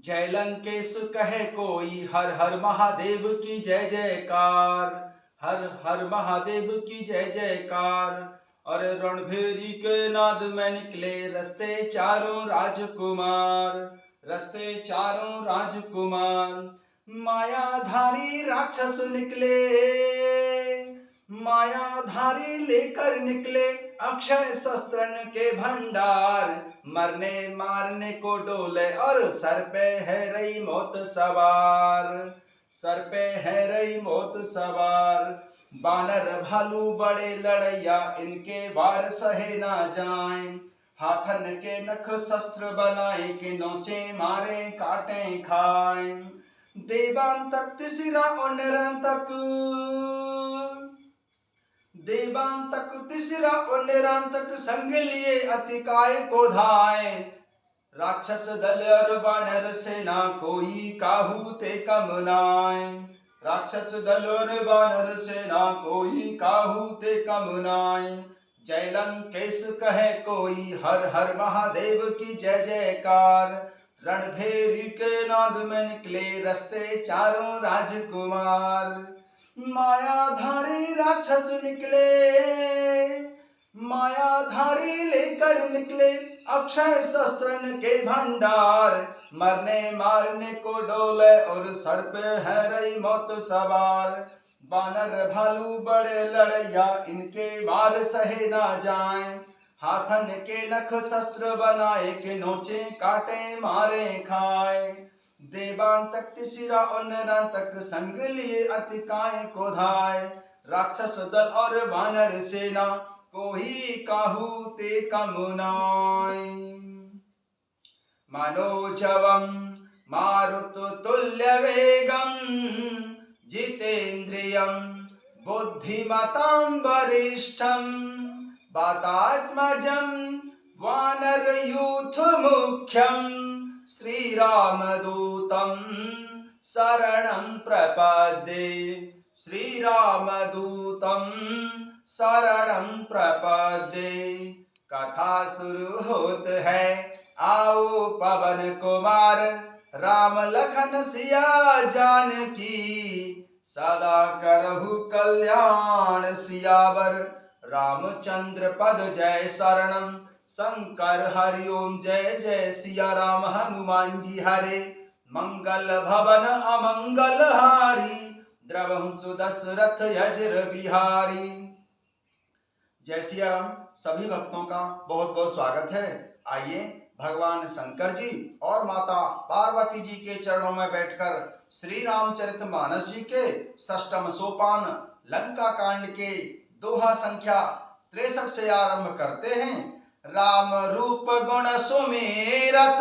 जय लंकेश कहे कोई, हर हर महादेव की जय जयकार। हर हर महादेव की जय जयकार। और रणभेरी के नाद में निकले रस्ते चारों राजकुमार। रस्ते चारों राजकुमार। मायाधारी राक्षस निकले, मायाधारी लेकर निकले अक्षय शस्त्रन के भंडार। मरने मारने को डोले और सर पे है रही मौत सवार। सर पे है रही मौत सवार। बानर भालू बड़े लड़ैया, इनके वार सहे ना जाएं। हाथन के नख शस्त्र बनाए कि नोचे मारे काटे खाएं। देवांतक तिसिरा और निरंतक, देवांतक तिसरा और निरांतक संग लिए अतिकाय को धाए। राक्षस दल और वानर सेना कोई काहू ते कम नाय। राक्षस दल और वानर सेना कोई काहू ते कम नाय। जय लंकेश कहे कोई, हर हर महादेव की जय जयकार। रणभेरी के नाद में निकले रस्ते चारों राजकुमार। मायाधारी राक्षस निकले, मायाधारी लेकर निकले अक्षय शस्त्रन के भंडार। मरने मारने को डोले और सर पे है रही मौत सवार। बानर भालू बड़े लड़ैया, इनके वार सहे ना जाएं। हाथन के नख शस्त्र बनाए कि नोचे काटे मारे खाए। देवांतक तिसिरा और निरांतक संग लिए अतिकाय को धाय। राक्षस दल और वानर सेना कोई काहू ते कम नाय। मनोजवम मारुत तुल्य वेगम, जितेन्द्रियम बुद्धिमतां वरिष्ठम। वातात्मजं वानर यूथ मुख्यम, श्रीरामदूतं शरणं प्रपद्ये। श्रीरामदूतं शरणं प्रपद्ये। कथा शुरू होत है, आओ पवन कुमार। राम लखन सिया जानकी, सदा करहु कल्याण सियावर। रामचंद्र पद जय शरणम, शंकर हरि ओम जय जय सिया राम। हनुमान जी हरे, मंगल भवन अमंगल हारी। द्रवहु सुदशरथ यज्र बिहारी। जय सिया राम। सभी भक्तों का बहुत बहुत स्वागत है। आइए भगवान शंकर जी और माता पार्वती जी के चरणों में बैठकर श्री रामचरितमानस जी के षष्ठम सोपान लंका कांड के दोहा संख्या 63 से आरंभ करते हैं। राम रूप गुण सुमेरत,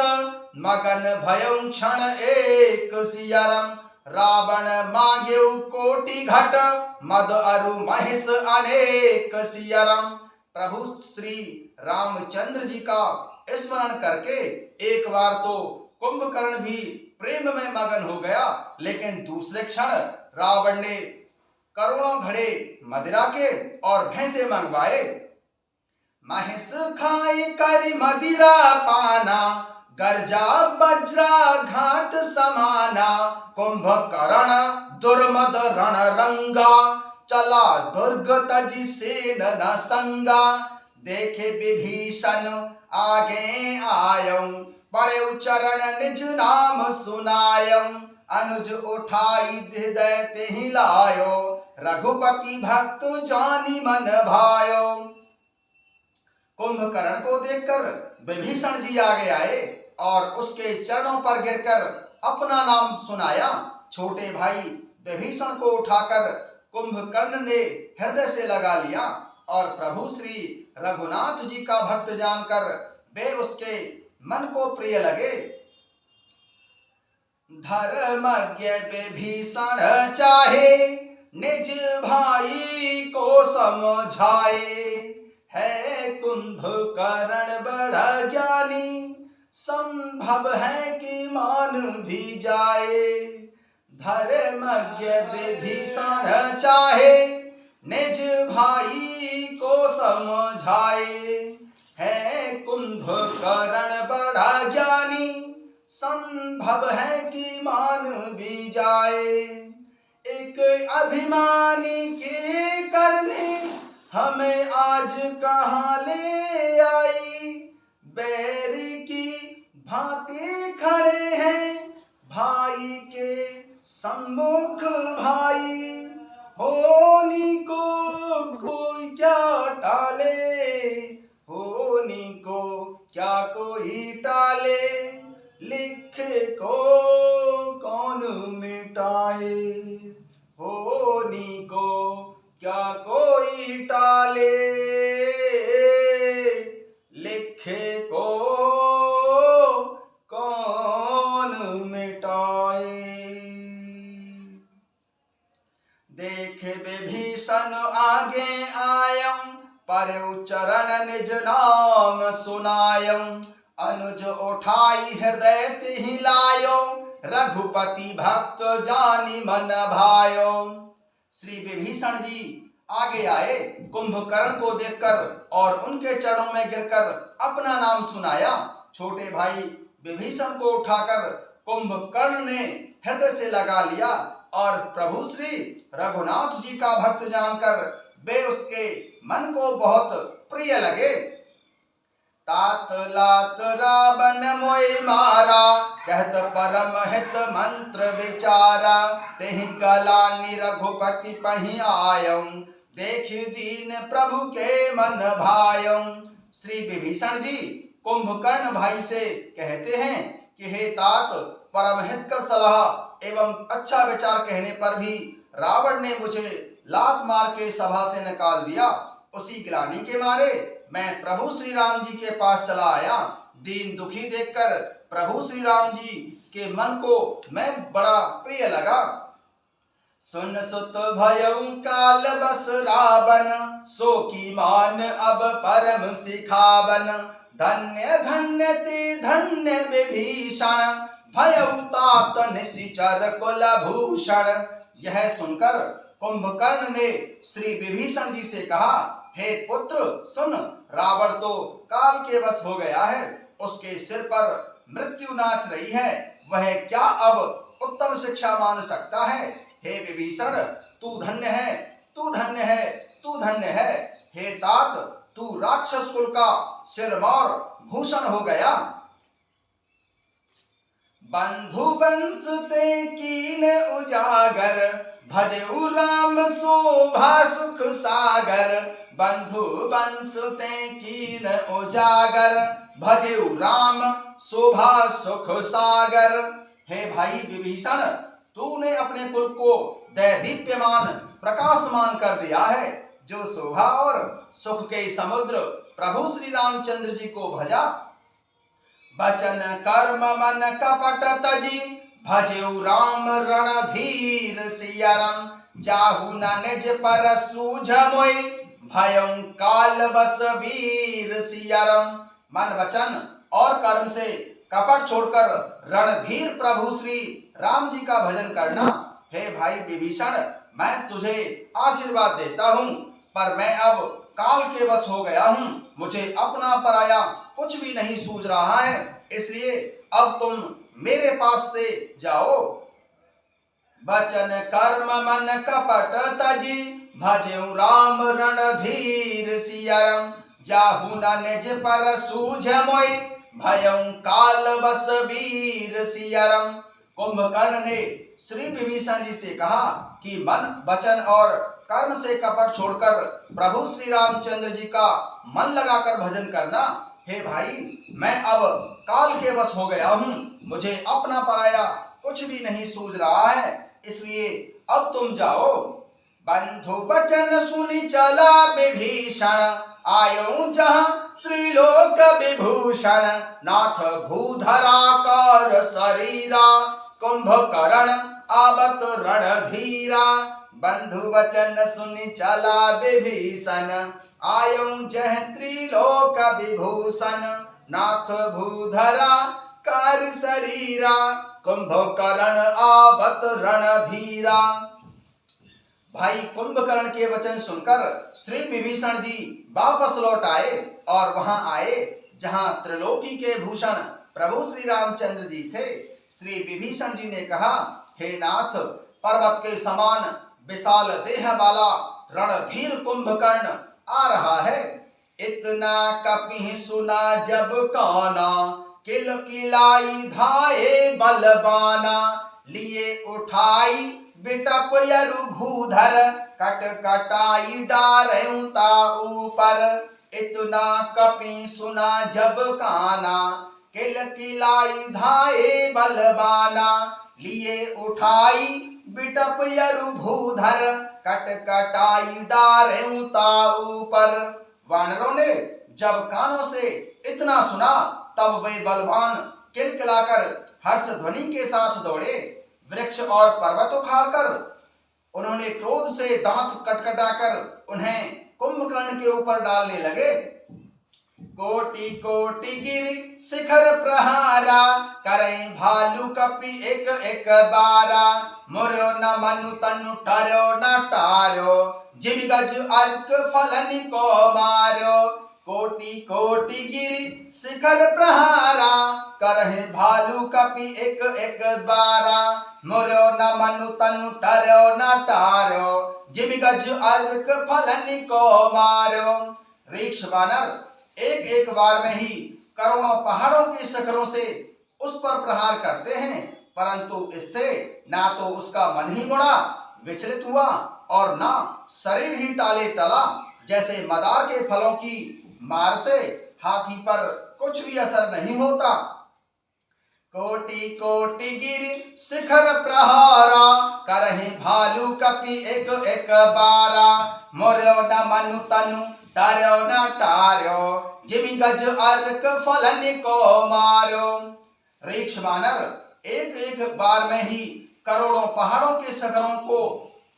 मगन भयं क्षण एक सियरम। रावण मांग्यु कोटि घट, मद अरु महिष अनेक सियरम। प्रभु श्री रामचंद्र जी का स्मरण करके एक बार तो कुंभकर्ण भी प्रेम में मगन हो गया, लेकिन दूसरे क्षण रावण ने करोड़ों घड़े मदिरा के और भैंसे मंगवाए। महिष खाई करी मदिरा पाना, गर्जा वज्रा घात समाना। कुंभकर्ण दुर्मद रण रंगा, चला दुर्ग तजी सेन न संगा। देखे विभीषण आगे आयं, पड़े चरण निज नाम सुनायं। अनुज उठाई हृदय तेहि लायो, रघुपति भक्त जानी मन भायो। कुंभकर्ण को देखकर विभीषण जी आगे आए और उसके चरणों पर गिरकर अपना नाम सुनाया। छोटे भाई विभीषण को उठाकर कुंभकर्ण ने हृदय से लगा लिया और प्रभु श्री रघुनाथ जी का भक्त जानकर वे उसके मन को प्रिय लगे। धर्मज्ञ विभीषण चाहे, निज भाई को समझाए। है कुंभकर्ण बड़ा ज्ञानी, संभव है कि मान भी जाए। धर्मज्ञ विभीषण चाहे, निज भाई को समझाए। है कुंभकर्ण बड़ा ज्ञानी, संभव है कि मान भी जाए। एक अभिमानी के करने हमें आज कहाँ ले आई। बैरी की भांति खड़े हैं भाई के सम्मुख भाई। होनी को कोई क्या टाले, होनी को क्या कोई टाले, लिखे को कौन मिटाए। होनी को क्या कोई टाले, लिखे को कौन मिटाए। देख विभीषण आगे आयम, पर चरण निज नाम सुनायम। अनुज उठाई हृदय तिहि लायो, रघुपति भक्त जानि मन भायो। श्री विभीषण जी आगे आए, कुंभकर्ण को देखकर और उनके चरणों में गिरकर अपना नाम सुनाया। छोटे भाई विभीषण को उठाकर कुंभकर्ण ने हृदय से लगा लिया और प्रभु श्री रघुनाथ जी का भक्त जानकर वे उसके मन को बहुत प्रिय लगे। तात लात रावण मोहि मारा, कहत परम हित मंत्र विचारा। तेहि गलानि रघुपति पहि आयम, देख दीन प्रभु के मन भायम। श्री विभीषण जी कुंभकर्ण भाई से कहते हैं कि हे तात, परम हितकर सलाह एवं अच्छा विचार कहने पर भी रावण ने मुझे लात मार के सभा से निकाल दिया। उसी ग्लानि के मारे मैं प्रभु श्री राम जी के पास चला आया। दीन दुखी देखकर प्रभु श्री राम जी के मन को मैं बड़ा प्रिय लगा। सुन सुत भयउ काल बस रावण, सो की मान अब परम सिखावन। धन्य धन्य ते धन्य विभीषण, भयउ तात निशिचर कुलभूषण। यह सुनकर कुंभकर्ण ने श्री विभीषण जी से कहा, हे पुत्र सुन, रावण तो काल के वश हो गया है, उसके सिर पर मृत्यु नाच रही है, वह क्या अब उत्तम शिक्षा मान सकता है। हे विभीषण, तू धन्य है, तू धन्य है, तू धन्य है। हे तात, तू राक्षस कुल का सिरमौर भूषण हो गया। बंधु बंस ते कीन उजागर, भजऊ राम शोभा सुख सागर। बंधु बंस ते कीन उजागर, भजऊ राम शोभा सुख सागर। हे भाई विभीषण, तूने अपने कुल को दैदीप्यमान प्रकाशमान कर दिया है। जो शोभा और सुख के समुद्र प्रभु श्री रामचंद्र जी को भजा। बचन कर्म मन कपट तजी, भजेउ राम रणधीर सियरम। जाहु न निज पर सूझ मोहि, भयउ काल बस वीर सियरम। मन वचन और कर्म से कपट छोड़कर रणधीर प्रभु श्री राम जी का भजन करना। हे भाई विभीषण, मैं तुझे आशीर्वाद देता हूँ, पर मैं अब काल के वश हो गया हूँ। मुझे अपना पराया कुछ भी नहीं सूझ रहा है, इसलिए अब तुम मेरे पास से जाओ। बचन कर्म मन कपट तजी, भजेउ राम रणधीर सियरम। जाहु न निज पर सूझ मोहि, भयउ काल बस वीर सियरम। कुंभकर्ण ने श्री विभीषण जी से कहा कि मन वचन और कर्म से कपट छोड़कर प्रभु श्री रामचंद्र जी का मन लगाकर भजन करना। हे भाई, मैं अब काल के वश हो गया हूँ, मुझे अपना पराया कुछ भी नहीं सूझ रहा है, इसलिए अब तुम जाओ। बंधु वचन सुनि चला विभीषण, आयो जहाँ त्रिलोक विभूषण। नाथ भूधरा कर शरीरा, कुंभकर्ण आवत रणधीरा। बंधु वचन सुनि चला विभीषण, आयो जह त्रिलोक विभूषण। नाथ भूधरा कर शरीरा, कुंभकर्ण आवत रणधीरा। भाई कुंभकर्ण के वचन सुनकर श्री विभीषण जी वापस लौट आए और वहां आए जहां त्रिलोकी के भूषण प्रभु श्री रामचंद्र जी थे। श्री विभीषण जी ने कहा, हे नाथ, पर्वत के समान विशाल देह वाला रणधीर कुंभकर्ण आ रहा है। इतना कपि सुना जब काना, किलकिलाई धाये बलवाना। लिए उठाई बिटप यरुभूधर, कटकटाई डारें ता ऊपर। इतना कपि सुना जब काना, किलकिलाई धाये बलवाना। लिए उठाई बिटप यरुभूधर, कटकटाई डारें ता ऊपर। वानरों ने जब कानों से इतना सुना तब वे बलवान किलकिलाकर हर्ष ध्वनि के साथ दौड़े। वृक्ष और पर्वत उखाड़कर उन्होंने क्रोध से दांत कटकटाकर उन्हें कुंभकर्ण के ऊपर डालने लगे। कोटि कोटि गिरि शिखर प्रहारा, करें भालू कपि एक एक बारा। मुर्यो न मनु तनु टर्यो न टार्यो, जिम गज अर्क फलन को मार्यो। कोटि कोटि गिरि शिखर प्रहारा, करहे भालू कपि एक एक बारा। मुर्यो न मनु तनु टर्यो न टार्यो, जिम गज अर्क फलन को मार्यो। रीक्ष वानर एक एक बार में ही करोड़ों पहाड़ों के शिखरों से उस पर प्रहार करते हैं, परंतु इससे ना तो उसका मन ही मुड़ा, विचलित हुआ, और ना शरीर ही टाले टला। जैसे मदार के फलों की मार से हाथी पर कुछ भी असर नहीं होता। कोटि कोटि गिरि शिखर प्रहारा, करहि भालू कपि एक एक बारा। मुर्यो न मनु तनु टार्यो न टार्यो, जिमि गज अर्क फलन को मार्यो। रीक्ष वानर एक एक बार में ही करोड़ों पहाड़ों के शिखरों को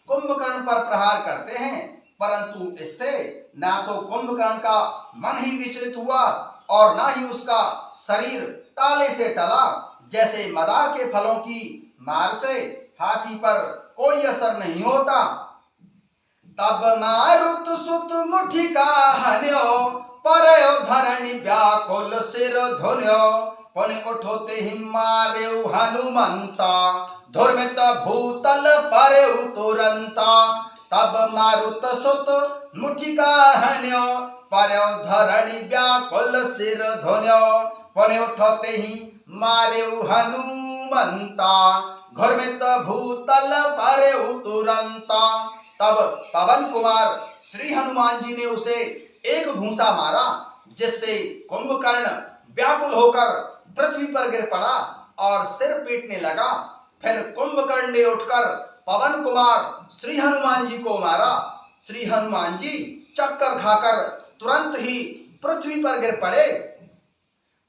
कुंभकर्ण पर प्रहार करते हैं, परंतु इससे ना तो कुंभकर्ण का मन ही विचलित हुआ और ना ही उसका शरीर टाले से टला। जैसे मदार के फलों की मार से हाथी पर कोई असर नहीं होता। तब मारुत सुत मुठिका हन्यो, परयो धरणि व्याकुल सिर धुन्यो। पुनि उठोते ही मारेउ हनुमंता, धुर्मित भूतल परेउ तुरंता। तब मारुत सुत मुठिका हन्यो, परयो धरणि व्याकुल सिर धुन्यो। पुनि उठोते ही मारेउ हनुमंता, घुर्मित भूतल परेउ तुरंता। तब पवन कुमार श्री हनुमान जी ने उसे एक घूंसा मारा, जिससे कुंभकर्ण व्याकुल होकर पृथ्वी पर गिर पड़ा और सिर पीटने लगा। फिर कुंभकर्ण ने उठकर पवन कुमार श्री हनुमान जी को मारा। श्री हनुमान जी चक्कर खाकर तुरंत ही पृथ्वी पर गिर पड़े।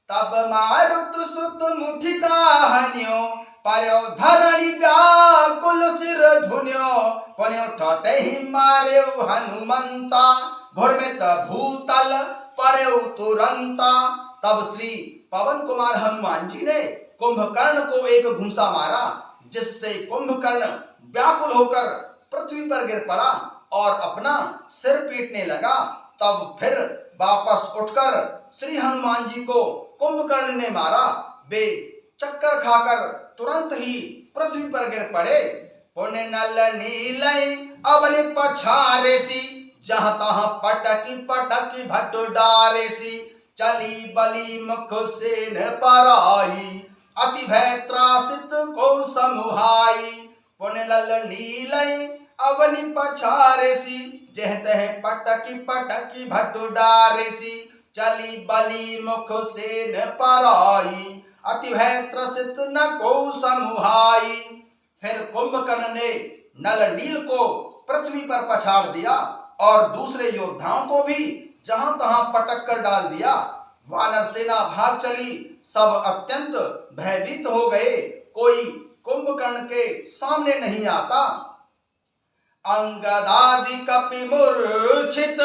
तब मारुत सुत मुठिका हन्यो, परयो धरणि व्याकुल सिर धुन्यो। पुनि उठते ही मारेउ हनुमंता, घुर्मित भूतल परेउ तुरंता। तब श्री पवन कुमार हनुमान जी ने कुंभकर्ण को एक घूंसा मारा, जिससे कुंभकर्ण व्याकुल होकर पृथ्वी पर गिर पड़ा और अपना सिर पीटने लगा। तब फिर वापस उठकर श्री हनुमान जी को कुंभकर्ण ने मारा। वे चक्कर खाकर तुरंत ही पृथ्वी पर गिर पड़े। पुण्य नल नीलय अवनि पछारेसी, जहाँ तहाँ पटकी पटकी भट डारेसी। चली बली मुख सेन पराई, अति भय त्रासित को समुहाई। पुण्य नल नीलय अवनि पछारेसी, जह तह पटकी पटकी भट डारेसी। चली बली मुख सेन पराई, अति भय त्रसित न को समुहाई। फिर कुंभकर्ण ने नल नील को पृथ्वी पर पछाड़ दिया और दूसरे योद्धाओं को भी जहां तहां पटक कर डाल दिया। वानर सेना भाग चली, सब अत्यंत भयभीत हो गए, कोई कुंभकर्ण के सामने नहीं आता। अंगदादि कपि मूर्छित,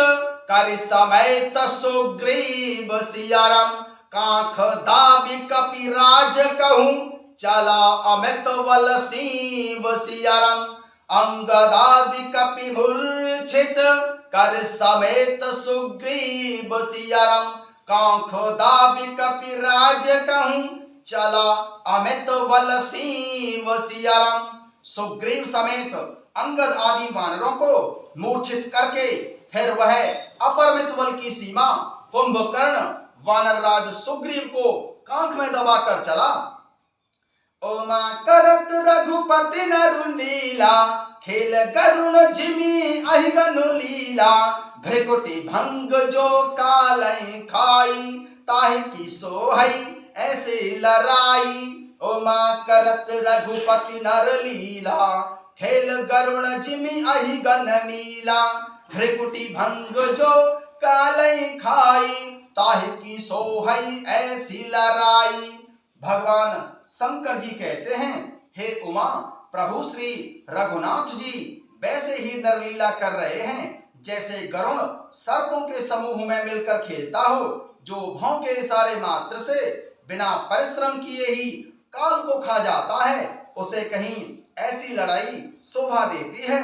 करि समेत सुग्रीव सियाराम। कांख दाबि कपि राज कहूं, चला अमित बल सीव सियाराम। अंगदादि कपि मूर्छित, कर समेत सुग्रीव सियाराम। कांख दाबी कपिराज कहूं, चला अमित बल सीव सिया राम। सुग्रीव समेत अंगद आदि वानरों को मूर्छित करके फिर वह अपरिमित बल की सीमा कुंभकर्ण वानरराज सुग्रीव को कांख में दबाकर चला। ओमा करत रघुपति नरु लीला, खेल गरुण जिमी अहिगनु लीला। भृकुटी भंग जो कालय खाई, ताहि की सोहई ऐसे लड़ाई। ओमा करत रघुपति नर लीला, खेल गरुण जिमी अहिगन लीला। भृकुटी भंग जो कालय खाई, ताहि की सोहई ऐसी लड़ाई। भगवान शंकर जी कहते हैं, हे उमा, प्रभु श्री रघुनाथ जी वैसे ही नरलीला कर रहे हैं जैसे गरुण सर्पों के समूह में मिलकर खेलता हो, जो भौं के इशारे मात्र से बिना परिश्रम किए ही काल को खा जाता है, उसे कहीं ऐसी लड़ाई शोभा देती है।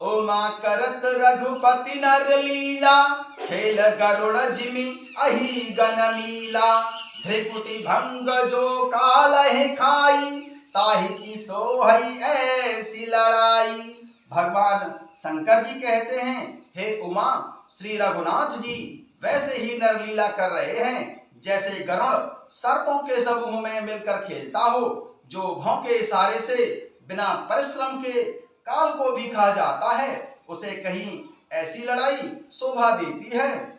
उमा करत रघुपति नर लीला, खेल गरुण जिमी अहि गन लीला। भृकुटी भंग जो कालहि खाई, ताहि की सोहई ऐसी लड़ाई। भगवान शंकर जी कहते हैं, हे उमा, श्री रघुनाथ जी वैसे ही नरलीला कर रहे हैं जैसे गरुड़ सर्पों के समूह में मिलकर खेलता हो, जो भौं के इशारे से बिना परिश्रम के काल को भी खा जाता है, उसे कहीं ऐसी लड़ाई शोभा देती है।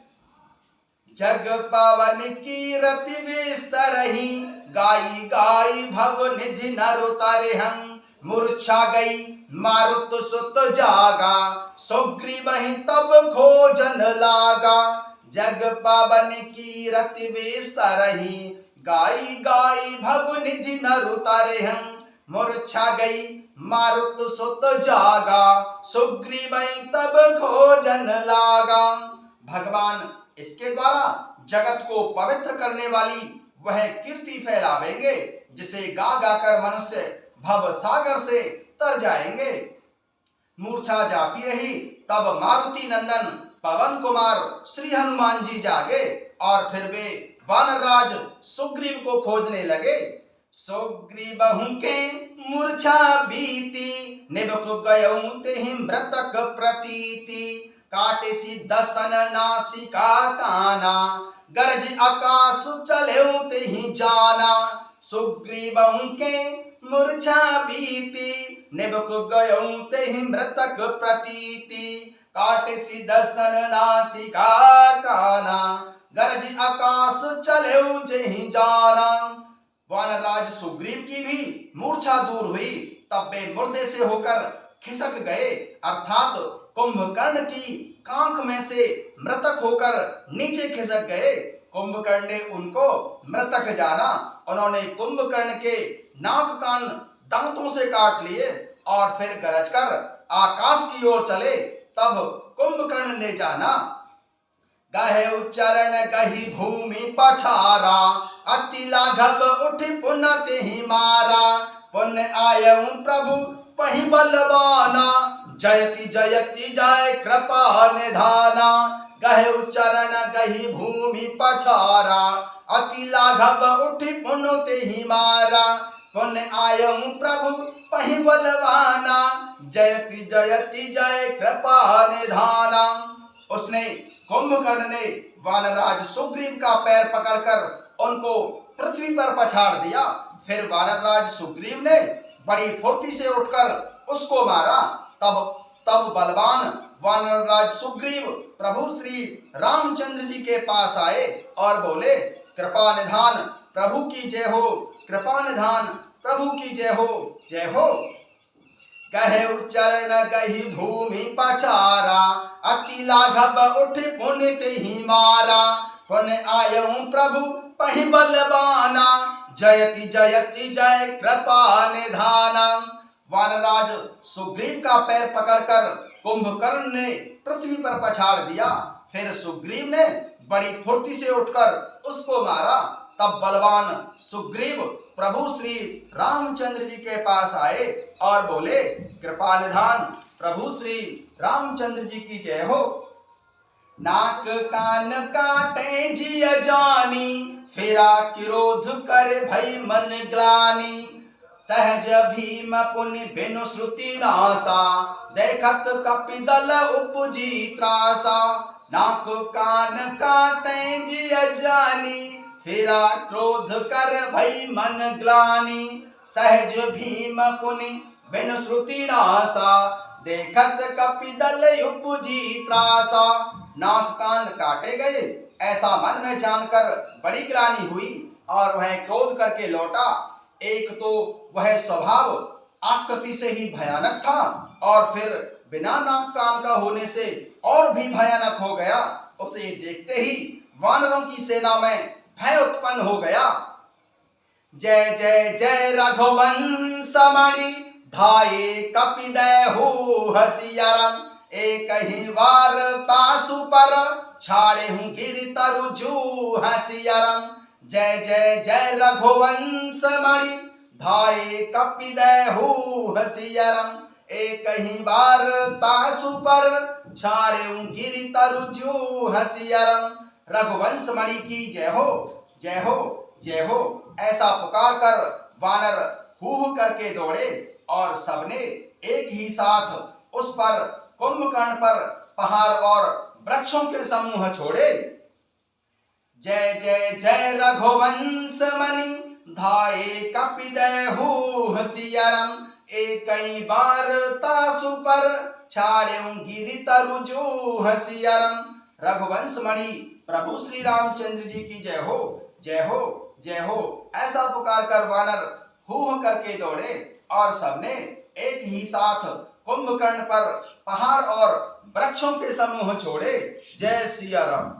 जग पावन कीरति विस्तरहि, गाई गाई भव निधि नर उतारे हम। मूर्छा गई मारुत सुत जागा, सुग्रीवहि तब खोजन लागा। जग पावन कीरति विस्तरहि, गाई गाई भव निधि नर उतारे हम। मूर्छा गई मारुत सुत जागा, सुग्रीवहि तब खोजन लागा। भगवान इसके द्वारा जगत को पवित्र करने वाली वह कीर्ति फैलावेंगे जिसे गा गाकर मनुष्य भव सागर से तर जाएंगे। मूर्छा जाती रही, तब मारुति नंदन पवन कुमार श्री हनुमान जी जागे और फिर वे वानरराज सुग्रीव को खोजने लगे। सुग्रीवहु के मूर्छा बीती, निबक गयौ तेहि मृतक प्रतीति। काटे सी दसन नासिका काना, गरज आकाश चलेउ तेहि जाना। सुग्रीवहु के मूर्छा बीती, निबक गयौ तेहि मृतक प्रतीति। काटे सी दसन नासिका काना, गरज आकाश चलेउ जेहि जाना। वानरराज सुग्रीव की भी मूर्छा दूर हुई, तब वे मुर्दे से होकर खिसक गए, अर्थात कुंभकर्ण की कांख में से मृतक होकर नीचे खिसक गए। कुंभकर्ण ने उनको मृतक जाना। उन्होंने कुंभकर्ण के नाक कान दांतों से काट लिए और फिर गरजकर आकाश की ओर चले। तब कुंभकर्ण ने जाना, गहे उच्चरण गही भूमि पछारा। अति लाघव उठि पुन तेहि मारा। पुण्य आयऊ प्रभु पहि बलवाना, जयति जयति जय कृपा निधाना। गहे उच्चरण गही भूमि पछारा, अति लाघव उठि पुन तेहि मारा। पुण्य आयऊ प्रभु पहि बलवाना, जयति जयति जय कृपा निधाना। उसने कुंभकर्ण ने वानरराज सुग्रीव का पैर पकड़कर उनको पृथ्वी पर पछाड़ दिया। फिर वानरराज सुग्रीव ने बड़ी फुर्ती से उठकर उसको मारा। तब बलवान वानरराज सुग्रीव प्रभु श्री रामचंद्र जी के पास आए और बोले, कृपा निधान प्रभु की जय हो, कृपा निधान प्रभु की जय हो, जय हो। कहे उच्चरण गही भूमि पछारा, अति लाघव उठ पुण्य तेहि मारा। पुण्य आयऊ प्रभु पहि बलवाना, जयति जयति जय कृपा निधाना। वानरराज सुग्रीव का पैर पकड़कर कुंभकर्ण ने पृथ्वी पर पछाड़ दिया। फिर सुग्रीव ने बड़ी फुर्ती से उठकर उसको मारा। तब बलवान सुग्रीव प्रभु श्री रामचंद्र जी के पास आए और बोले, कृपा निधान प्रभु श्री रामचंद्र जी की जय हो। नाक कान काटे जिय जानी, फिरा क्रोध कर भई मन ग्लानि। सहज भीम पुनि बिनु श्रुति नासा, देखत कपिदल उपजी त्रासा। नाक कान काटे जिय जानी, फिरा क्रोध कर भई मन ग्लानि। सहज भीम पुनि बिनु श्रुति नासा, देखत कपिदल उपजी त्रासा। नाक कान काटे गए ऐसा मन में जानकर बड़ी ग्लानि हुई और वह क्रोध करके लौटा। एक तो वह स्वभाव आकृति से ही भयानक था और फिर बिना नाक कान का होने से और भी भयानक हो गया। उसे देखते ही वानरों की सेना में भय उत्पन्न हो गया। जय जय जय रघुवंश मणि, धाये कपिदेहु हसियरम। एक ही वारता सुपर, छाड़े हूँ गिर तरु हसियरम। जय जय जय रघुवंश मणि, धाये कपिदेहु हसियरम। एक ही वारता सुपर, छाड़े हूँ गिर तरु हसियरम। रघुवंश मणि की जय हो, जय हो, जय हो, ऐसा पुकार कर वानर हूह करके दौड़े और सबने एक ही साथ उस पर कुंभकर्ण पर पहाड़ और वृक्षों के समूह छोड़े। जय जय जय रघुवंश मणि, धाये कपिदेहु हसियरम। एक वारता सुपर, छाड़े गिरि तरु हसियरम। रघुवंश मणि प्रभु श्री रामचंद्र जी की जय हो, जय हो, जय हो, ऐसा पुकार कर वानर हूह करके दौड़े और सबने एक ही साथ कुंभकर्ण पर पहाड़ और वृक्षों के समूह छोड़े। जय सिया राम।